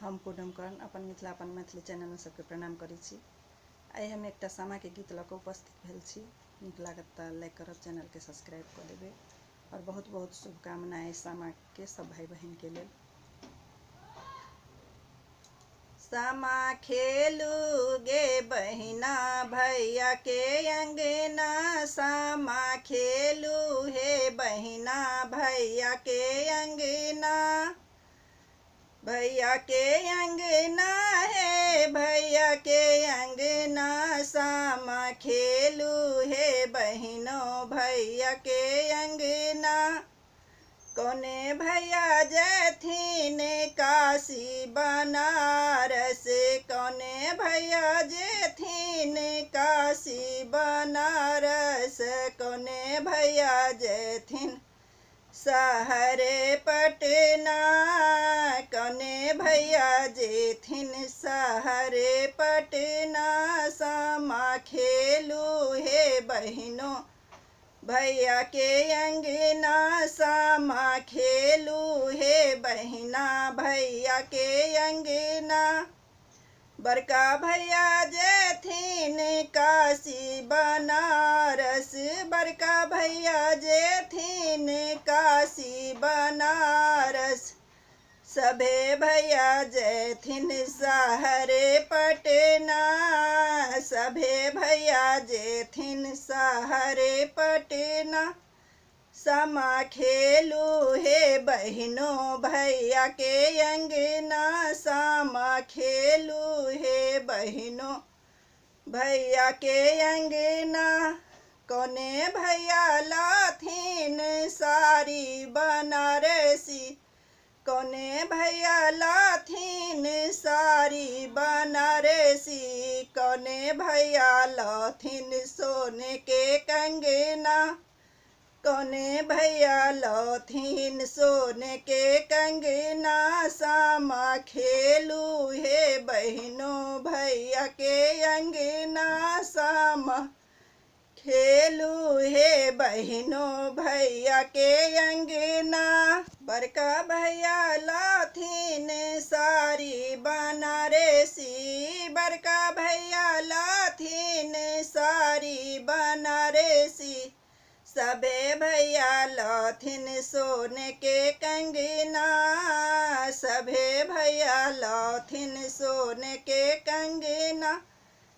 हम पूनम कर्ण अपन मिथिला अपन मैथिली चैनल में सबके प्रणाम करै छी। आइ हम एकटा सामा के गीत लऽ कऽ उपस्थित भेल छी। नीक लागत तऽ लाइक करब, चैनल के सब्सक्राइब कऽ देबै और बहुत बहुत शुभकामनाएं सामा के सब भाई बहन के लेल। सामा खेलू गे बहिना भैया के अंगना, सामा खेलू हे बहिना भैया के अंगना, भैया के अंगना है भैया के अंगना, सामा खेलू हे बहिनों भैया के अंगना। कोने भैया जैथिन काशी बनारस, कोने भैया जैथिन काशी बनारस, कोने भैया जैथिन शहरे पटना, कोने भैया जेथिन शहरे पटना, सामा खेलू हे बहिनों भैया के अंगना, सामा खेलू हे बहिना भैया के अंगना। बड़का भैया जेथिन काशी बनारस, बड़का भैया जेथिन काशी बनारस, सभे भैया जेथिन शहरे पटना, सभे भैया जेथिन शहरे पटना। सामा खेलू हे बहिनों भैया के अंगना, सामा खेलू हे बहिनों भैया के अंगना। कोने भैया लाथिन साड़ी बनारसी, कोने भैया लाथिन साड़ी बनारसी, कोने भैया लाथिन सोने के कंगना, कोने भैया लाथिन सोने के कंगना। सामा खेलू हे बहिनों भैया के अंगना, सामा खेलू हे बहिनों भैया के अंगना। बड़का भैया लाथिन साड़ी बनारसी, बड़का भैया लाथिन साड़ी बनारसी, सभे भैया लाथिन सोने के कंगना, सभे भैया लाथिन सोने के कंगना।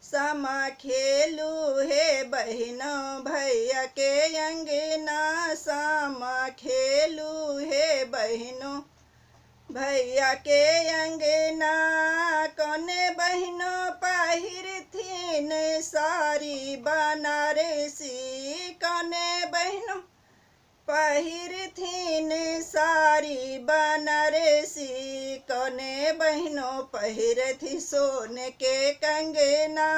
सामा खेलू हे बहिनों भैया के अंगना, सामा खेलू हे बहिनों भैया के अंगना। कोने बहिनों पहिरथिन साड़ी बनारसी, कोने बहिनों पहिरथिन साड़ी बनारसी, कोने बहिनों पहिरथि सोने के कंगना,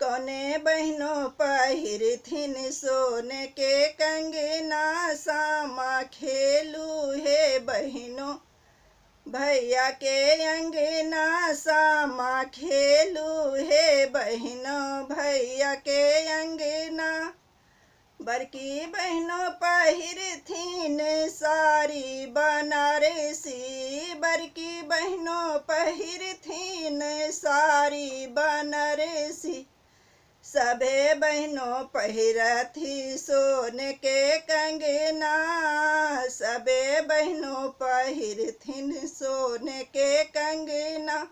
कोने बहिनों पहिरथिन सोने के कंगना। सामा खेलू हे बहिनों भैया के अंगना, सामा खेलू हे बहिनों भैया के अंगना। बड़की बहिनों पहिरथिन साड़ी बनारसी, बड़की बहिनों पहिरथिन साड़ी बनारसी, सभे बहिनों पहिरथि सोने के कंगना, सभे बहिनों पहिरथिन सोने के कंगना।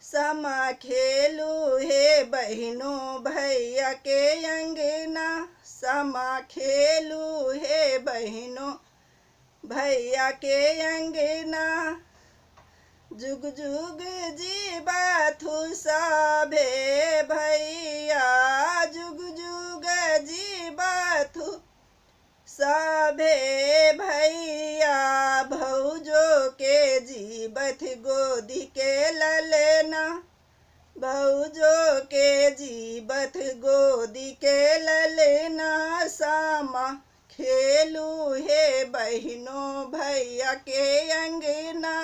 सामा खेलू हे बहिनों भैया के अंगना, सामा खेलू हे बहिनों भैया के अंगना। जुग जुग जीवथु सभे भैया, जुग जुग जीवथु सभे भैया, भौजो के जीवथ गोदी के ललना, भौजो के जीवथ गोदी के ललना। सामा खेलू हे बहिनों भैया के अंगना।